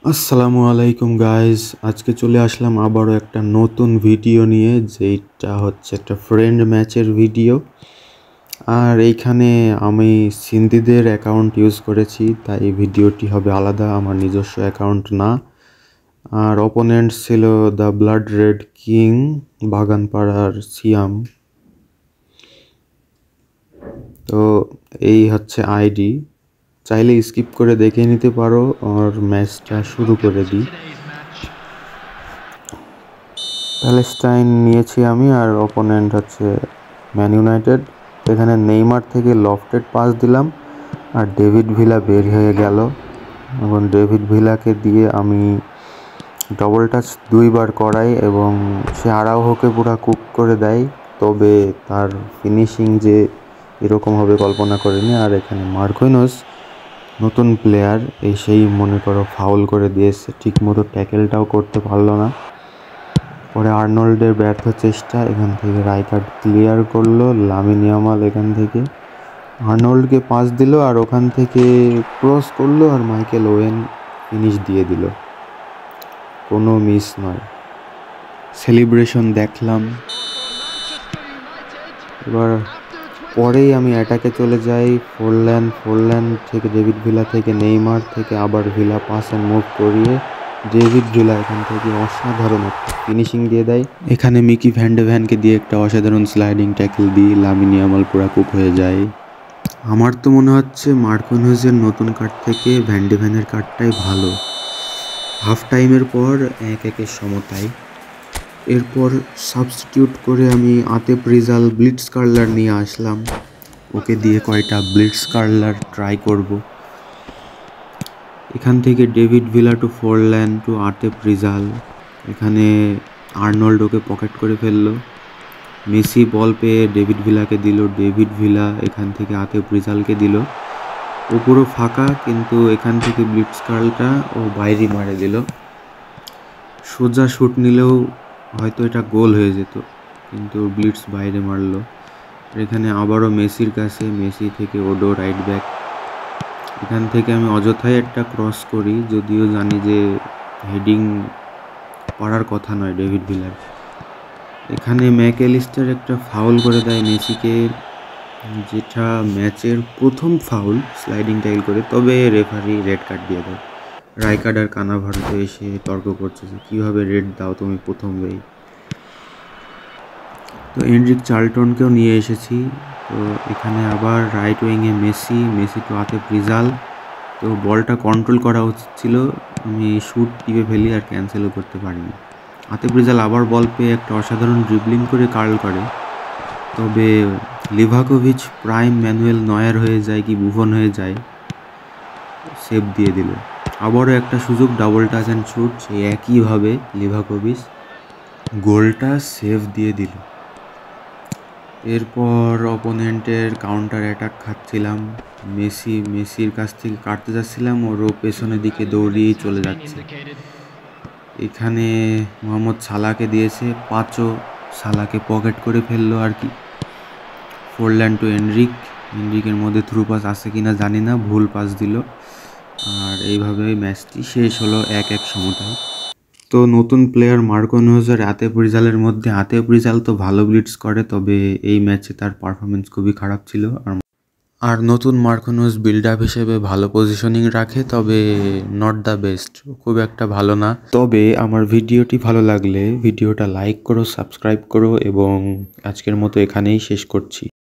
আসসালামু আলাইকুম গাইজ, আজকে চলে আসলাম আবারও একটা নতুন ভিডিও নিয়ে, যেটা হচ্ছে একটা ফ্রেন্ড ম্যাচের ভিডিও। আর এইখানে আমি সিন্ধিদের অ্যাকাউন্ট ইউজ করেছি, তাই ভিডিওটি হবে আলাদা, আমার নিজস্ব অ্যাকাউন্ট না। আর অপোনেন্ট ছিল দ্য ব্লাড রেড কিং, বাগানপাড়ার সিয়াম। তো এই হচ্ছে আইডি, চাইলে স্কিপ করে দেখে নিতে পারো। আর ম্যাচটা শুরু করে দিই। প্যালেস্টাইন নিয়েছি আমি, আর অপোনেন্ট হচ্ছে ম্যান ইউনাইটেড। এখানে নেইমার থেকে লফটেড পাস দিলাম, আর ডেভিড ভিলা বের হয়ে গেল। এবং ডেভিড ভিলাকে দিয়ে আমি ডবল টাচ দুইবার করাই, এবং সে আরাউহোকে পুরো কুক করে দেয়। তবে তার ফিনিশিং যে এরকম হবে কল্পনা করিনি। আর এখানে মার্কুইনোস, নতুন প্লেয়ার, সেই মনে করো ফাউল করে দিয়েছে, ঠিকমতো ট্যাকেলটাও করতে পারলো না। পরে আর্নল্ডের ব্যর্থ চেষ্টা, এখান থেকে রাইকার্ড ক্লিয়ার করলো। লামিন ইয়ামাল এখান থেকে আর্নল্ডকে পাস দিল, আর ওখান থেকে ক্রস করলো, আর মাইকেল ওয়েন ফিনিশ দিয়ে দিল। কোনো মিস নয়। সেলিব্রেশন দেখলাম। এবার পরেই আমি অ্যাটাকে চলে যাই। ফোরল্যান্ড থেকে ডেভিড ভিলা থেকে নেইমার থেকে আবার ভিলা পাস অ্যান্ড মুভ করিয়ে ডেভিড ভিলা এখান থেকে অসাধারণ একটা ফিনিশিং দিয়ে দেয়। এখানে মিকি ভ্যানকে দিয়ে একটা অসাধারণ স্লাইডিং ট্যাকেল দিয়ে লামিন ইয়ামাল পুরা কুক হয়ে যায়। আমার তো মনে হচ্ছে মার্কুইনোজের নতুন কার্ড থেকে ভ্যানের কার্ডটাই ভালো। হাফ টাইমের পর 1-1 সমতায়। এরপর সাবস্টিটিউট করে আমি আতেপ রিজাল ব্লিটজ কার্লার নিয়ে আসলাম। ওকে দিয়ে কয়টা ব্লিটজ কার্লার ট্রাই করব। এখান থেকে David villa two Foreland two আতেপ রিজাল। এখানে আর্নল্ড ওকে পকেট করে ফেললো। মেসি বল পেয়ে ডেভিড ভিলাকে দিল, ডেভিড ভিলা এখান থেকে আতেপ রিজালকে দিল। ও পুরো ফাঁকা, কিন্তু এখান থেকে ব্লিটজ কার্লটা ও বাইরে মারে দিল। সোজা শুট নিলেও হয়তো এটা গোল হয়ে যেত, কিন্তু ব্লিটজ বাইরে মারলো। এখানে আবারও মেসির কাছে, মেসি থেকে ওডো রাইট ব্যাক। এখান থেকে আমি অযথাই একটা ক্রস করি, যদিও জানি যে হেডিং পারার কথা নয় ডেভিড ভিলার। এখানে ম্যাকঅ্যালিস্টার একটা ফাউল করে দেয় মেসিকে, যেটা ম্যাচের প্রথম ফাউল, স্লাইডিং টাইল করে। তবে রেফারি রেড কার্ড দিয়ে দেয়। রাইকার্ড আর কানাভারো এসে তর্ক করছে যে কীভাবে রেড দাও তুমি প্রথমেই। তো এনরিক চার্লটনকেও নিয়ে এসেছি। তো এখানে আবার রাইট উইংয়ে মেসি টু আতেপ রিজাল। তো বলটা কন্ট্রোল করা উচিত ছিল, আমি শুট টিপে ফেলি আর ক্যান্সেলও করতে পারিনি। আতেপ রিজাল আবার বল পেয়ে একটা অসাধারণ ড্রিবলিং করে কার্ল করে। তবে লিভাকোভিচ প্রাইম ম্যানুয়েল নয়ার হয়ে যায় কি বুফন হয়ে যায়, সেভ দিয়ে দিল। আবারও একটা সুযোগ, ডাবল টাচ অ্যান্ড শুট, সেই একইভাবে লিভাকোভিচ গোলটা সেভ দিয়ে দিল। এরপর অপোনেন্টের কাউন্টার অ্যাটাক খাচ্ছিলাম। মেসির কাছ থেকে কাটতে যাচ্ছিলাম, ওরও পেছনের দিকে দৌড়িয়ে চলে যাচ্ছে। এখানে মোহাম্মদ সালাহকে দিয়েছে, সালাহকে পকেট করে ফেললো আর কি। ফোরল্যান্ড টু এনরিকের মধ্যে থ্রু পাস আছে কিনা জানি না, ভুল পাস দিল। আর এইভাবে ম্যাচটি শেষ হলো 1-1 সমতায়। তো নতুন প্লেয়ার মার্কুইনোজ আর আতেপ রিজালের মধ্যে আতেপ রিজাল তো ভালো ব্লিটজ করে, তবে এই ম্যাচে তার পারফরমেন্স খুবই খারাপ ছিল। আর নতুন মার্কুইনোজ বিল্ড আপ হিসেবে ভালো পজিশনিং রাখে, তবে নট দ্য বেস্ট, খুব একটা ভালো না। তবে আমার ভিডিওটি ভালো লাগলে ভিডিওটা লাইক করো, সাবস্ক্রাইব করো, এবং আজকের মতো এখানেই শেষ করছি।